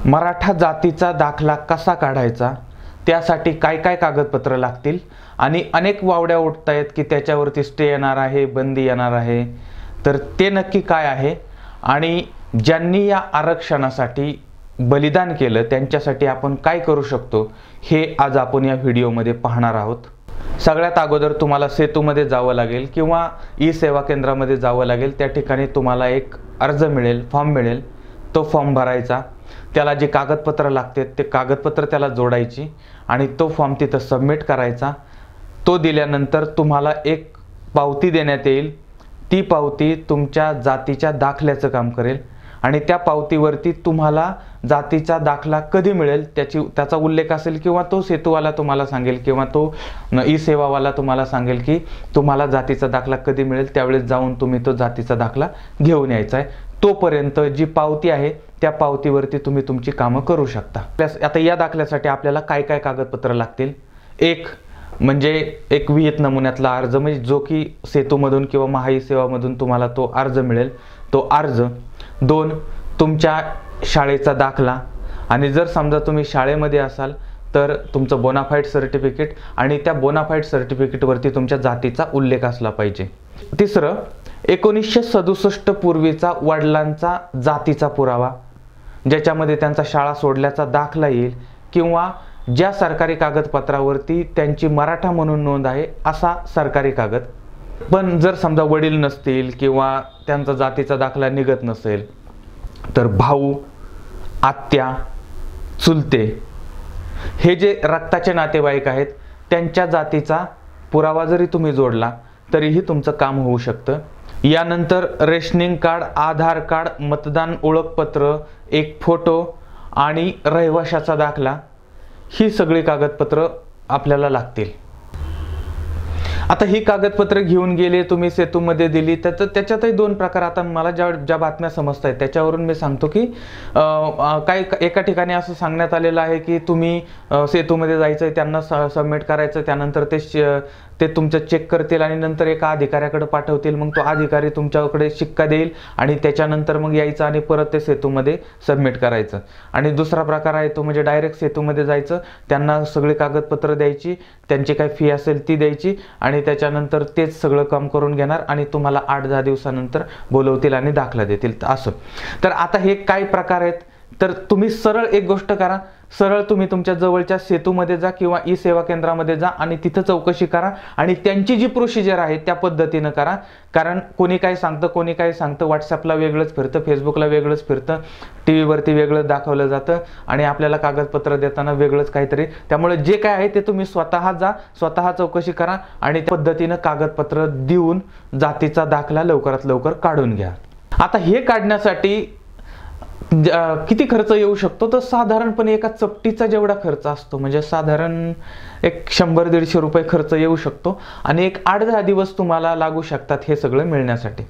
मराठा जातीचा दाखला कसा काढायचा, त्यासाठी काय काय कागदपत्र लागतील आणि अनेक वावड्या उठतायत की त्याच्यावरती स्टे येणार आहे, बंदी येणार आहे, तर ते नक्की काय आहे आणि ज्यांनी या आरक्षणासाठी बलिदान केलं त्यांच्यासाठी आपण काय करू शकतो हे आज आपण या व्हिडिओमध्ये पाहणार आहोत। सगळ्यात अगोदर तुम्हाला सेतूमध्ये जावं लागेल किंवा ई सेवा केंद्रामध्ये जावं लागेल। त्या ठिकाणी तुम्हाला एक अर्ज मिळेल, फॉर्म मिळेल, तो फॉर्म भरायचा, त्याला जे कागदपत्र लागतात ते कागदपत्र त्याला जोडायची आणि तो फॉर्म तिथं सबमिट करायचा। तो दिल्यानंतर तुम्हाला एक पावती देण्यात येईल, ती पावती तुमच्या जातीच्या दाखल्याचं काम करेल आणि त्या पावतीवरती तुम्हाला जातीचा दाखला कधी मिळेल त्याचा उल्लेख असेल किंवा तो सेतूवाला तुम्हाला सांगेल किंवा तो ई सेवावाला तुम्हाला सांगेल की तुम्हाला जातीचा दाखला कधी मिळेल, त्यावेळेस जाऊन तुम्ही तो जातीचा दाखला घेऊन यायचा आहे। तोपर्यंत जी पावती आहे त्या पावतीवरती तुम्ही तुमची कामं करू शकता। आता या दाखल्यासाठी आपल्याला काय काय कागदपत्र लागतील, एक म्हणजे एक विहित नमुन्यातला अर्ज, म्हणजे जो की सेतूमधून किंवा महाई सेवामधून तुम्हाला तो अर्ज मिळेल, तो अर्ज। दोन, तुमच्या शाळेचा दाखला, आणि जर समजा तुम्ही शाळेमध्ये असाल तर तुमचं बोनाफाईड सर्टिफिकेट आणि त्या बोनाफाईड सर्टिफिकेटवरती तुमच्या जातीचा उल्लेख असला पाहिजे। तिसरं, 1967 पूर्वीचा वडिलांचा जातीचा पुरावा, ज्याच्यामध्ये त्यांचा शाळा सोडल्याचा दाखला येईल किंवा ज्या सरकारी कागदपत्रावरती त्यांची मराठा म्हणून नोंद आहे असा सरकारी कागद। पण जर समजा वडील नसतील किंवा त्यांचा जातीचा दाखला निघत नसेल तर भाऊ, आत्या, चुलते हे जे रक्ताचे नातेवाईक आहेत त्यांच्या जातीचा पुरावा जरी तुम्ही जोडला तरीही तुमचं काम होऊ शकतं। यानंतर रेशनिंग कार्ड, आधार कार्ड, मतदान ओळखपत्र, एक फोटो आणि रहिवाशाचा दाखला, ही सगळी कागदपत्र आपल्याला लागतील। आता ही कागदपत्र घेऊन गेले तुम्ही सेतूमध्ये दिली तर त्याच्यातही दोन प्रकार, आता मला ज्या बातम्या समजत आहेत त्याच्यावरून मी सांगतो की काय एका ठिकाणी असं सांगण्यात आलेलं आहे की तुम्ही सेतूमध्ये जायचं आहे, त्यांना सबमिट करायचं, त्यानंतर ते तुमचं चेक करतील आणि नंतर एका अधिकाऱ्याकडे पाठवतील, मग तो अधिकारी तुमच्याकडे शिक्का देईल आणि त्याच्यानंतर मग यायचं आणि परत ते सेतूमध्ये सबमिट करायचं। आणि दुसरा प्रकार आहे तो म्हणजे डायरेक्ट सेतूमध्ये जायचं, त्यांना सगळी कागदपत्र द्यायची, त्यांची काय फी असेल ती द्यायची आणि त्याच्यानंतर तेच सगळं काम करून घेणार आणि तुम्हाला 8-10 दिवसानंतर बोलवतील आणि दाखला देतील असं। तर आता हे काय प्रकार आहेत, तर तुम्ही सरळ एक गोष्ट करा, सरळ तुम्ही तुमच्या जवळच्या सेतूमध्ये जा किंवा ई सेवा केंद्रामध्ये जा आणि तिथं चौकशी करा आणि त्यांची जी प्रोसिजर आहे त्या पद्धतीनं करा। कारण कोणी काय सांगतं, व्हॉट्सअपला वेगळंच फिरतं, फेसबुकला वेगळंच फिरतं, टी व्हीवरती वेगळंच दाखवलं जातं आणि आपल्याला कागदपत्र देताना वेगळंच काहीतरी। त्यामुळे जे काय आहे ते तुम्ही स्वतः जा, स्वतः चौकशी करा आणि त्या पद्धतीनं कागदपत्र देऊन जातीचा दाखला लवकरात लवकर काढून घ्या। आता हे काढण्यासाठी किती खर्च येऊ शकतो, तर साधारणपणे एका चपटीचा जेवढा खर्च असतो, म्हणजे साधारण एक 100-150 रुपये खर्च येऊ शकतो आणि एक 8-10 दिवस तुम्हाला लागू शकतात हे सगळं मिळण्यासाठी।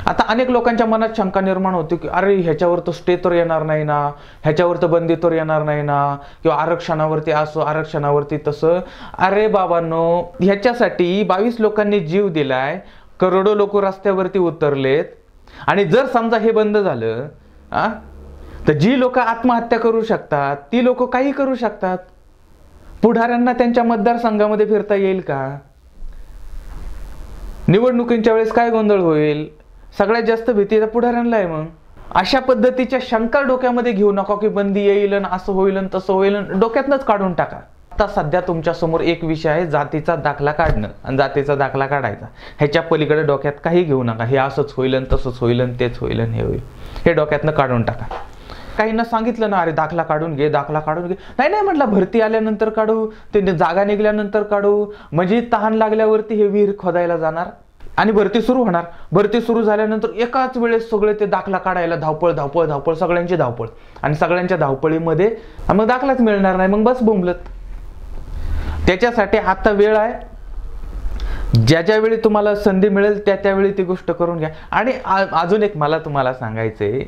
आता अनेक लोकांच्या मनात शंका निर्माण होती की अरे ह्याच्यावर तर स्टे तर येणार नाही ना, ह्याच्यावर तर बंदी तर येणार नाही ना, किंवा आरक्षणावरती असं आरक्षणावरती तसं। अरे बाबांनो, ह्याच्यासाठी 22 लोकांनी जीव दिलाय, करोडो लोक रस्त्यावरती उतरलेत आणि जर समजा हे बंद झालं तर जी लोक आत्महत्या करू शकतात ती लोक काही करू शकतात। पुढाऱ्यांना त्यांच्या मतदारसंघामध्ये फिरता येईल का? निवडणुकींच्या वेळेस काय गोंधळ होईल? सगळ्यात जास्त भीती तर पुढाऱ्यांना आहे। मग अशा पद्धतीच्या शंका डोक्यामध्ये घेऊ नका की बंदी येईल आणि असं होईल आणि तसं होईल, डोक्यातनंच काढून टाका। आता सध्या तुमच्या समोर एक विषय आहे, जातीचा दाखला काढणं आणि जातीचा दाखला काढायचा, ह्याच्या पलीकडे डोक्यात काही घेऊ नका, हे असंच होईल आणि तसंच होईल आणि तेच होईल आणि हे होईल, हे डोक्यातनं काढून टाका। काहींना सांगितलं ना, अरे दाखला काढून घे, दाखला काढून घे, नाही म्हटलं भरती आल्यानंतर काढू, ते जागा निघाल्यानंतर काढू, म्हणजे तहान लागल्यावरती हे विहीर खोदायला जाणार आणि भरती सुरू होणार। भरती सुरू झाल्यानंतर एकाच वेळेस सगळे ते दाखला काढायला धावपळ धावपळ धावपळ, सगळ्यांची धावपळ, आणि सगळ्यांच्या धावपळीमध्ये मग दाखलाच मिळणार नाही, मग बस बोंबलत। त्याच्यासाठी आता वेळ आहे, ज्या वेळी तुम्हाला संधी मिळेल त्यावेळी ती गोष्ट करून घ्या। आणि अजून एक मला तुम्हाला सांगायचंय,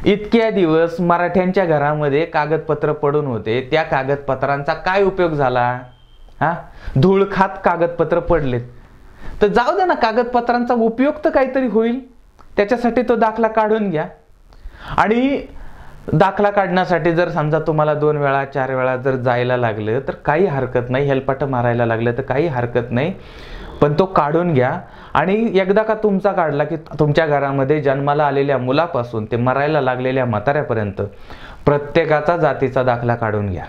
इतक्या दिवस मराठ्यांच्या घरामध्ये कागदपत्र पडून होते, त्या कागदपत्रांचा काय उपयोग झाला? धूळखात कागदपत्र पडलेत, तर जाऊ दे ना, कागदपत्रांचा उपयोग तर काहीतरी होईल, त्याच्यासाठी तो दाखला काढून घ्या। आणि दाखला काढण्यासाठी जर समजा तुम्हाला 2 वेळा 4 वेळा जर जायला लागलं तर काही हरकत नाही, हेलपाटं मारायला लागलं तर काही हरकत नाही, पण तो काढून घ्या. आणि एकदा का तुमचा काढला की तुमच्या घरामध्ये जन्माला आलेल्या मुलापासून ते मरायला लागलेल्या म्हाताऱ्यापर्यंत प्रत्येकाचा जातीचा दाखला काढून घ्या.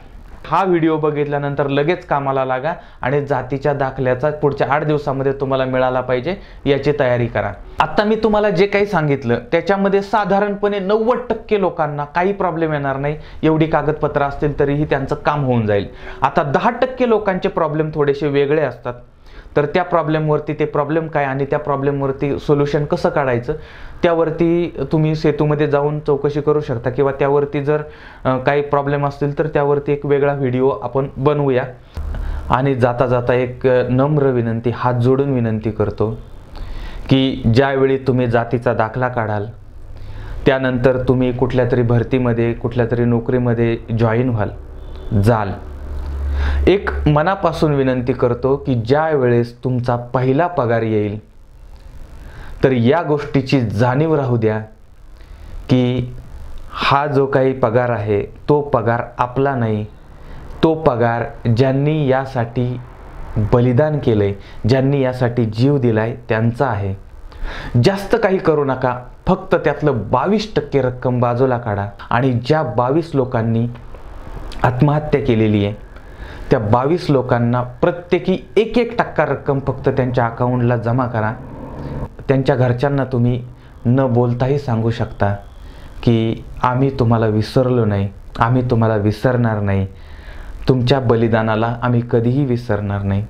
हा व्हिडिओ बघितल्यानंतर लगेच कामाला लागा आणि जातीच्या दाखल्याचा पुढच्या 8 दिवसामध्ये तुम्हाला मिळाला पाहिजे याची तयारी करा. आता मी तुम्हाला जे काही सांगितलं त्याच्यामध्ये साधारणपणे 90% लोकांना काही प्रॉब्लेम येणार नाही. एवढी कागदपत्र असतील तरीही त्यांचं काम होऊन जाईल. आता 10% लोकांचे प्रॉब्लेम थोडेसे वेगळे असतात. तर त्या प्रॉब्लेमवरती ते प्रॉब्लेम काय आणि त्या प्रॉब्लेमवरती सोल्युशन कसं काढायचं त्यावरती तुम्ही सेतूमध्ये जाऊन चौकशी करू शकता, किंवा त्यावरती जर काही प्रॉब्लेम असतील तर त्यावरती एक वेगळा व्हिडिओ आपण बनवूया. आणि जाता जाता एक नम्र विनंती, हात जोडून विनंती करतो की ज्यावेळी तुम्ही जातीचा दाखला काढाल त्यानंतर तुम्ही कुठल्या तरी भरतीमध्ये कुठल्या तरी नोकरीमध्ये जॉईन जाल, एक मनापासून विनंती करतो की ज्या वेळेस तुमचा पहिला पगार येईल तर या गोष्टीची जाणीव राहू द्या की हा जो काही पगार आहे तो पगार आपला नाही, तो पगार ज्यांनी यासाठी बलिदान केलंय, ज्यांनी यासाठी जीव दिलाय त्यांचा आहे. जास्त काही करू नका, फक्त त्यातलं 22% रक्कम बाजूला काढा आणि ज्या 22 लोकांनी आत्महत्या केलेली आहे त्या 22 लोकांना प्रत्येकी 1% रक्कम फक्त त्यांच्या अकाउंटला जमा करा. त्यांच्या घरच्यांना तुम्ही न बोलताही सांगू शकता की आम्ही तुम्हाला विसरलो नाही, आम्ही तुम्हाला विसरणार नाही, तुमच्या बलिदानाला आम्ही कधीही विसरणार नाही.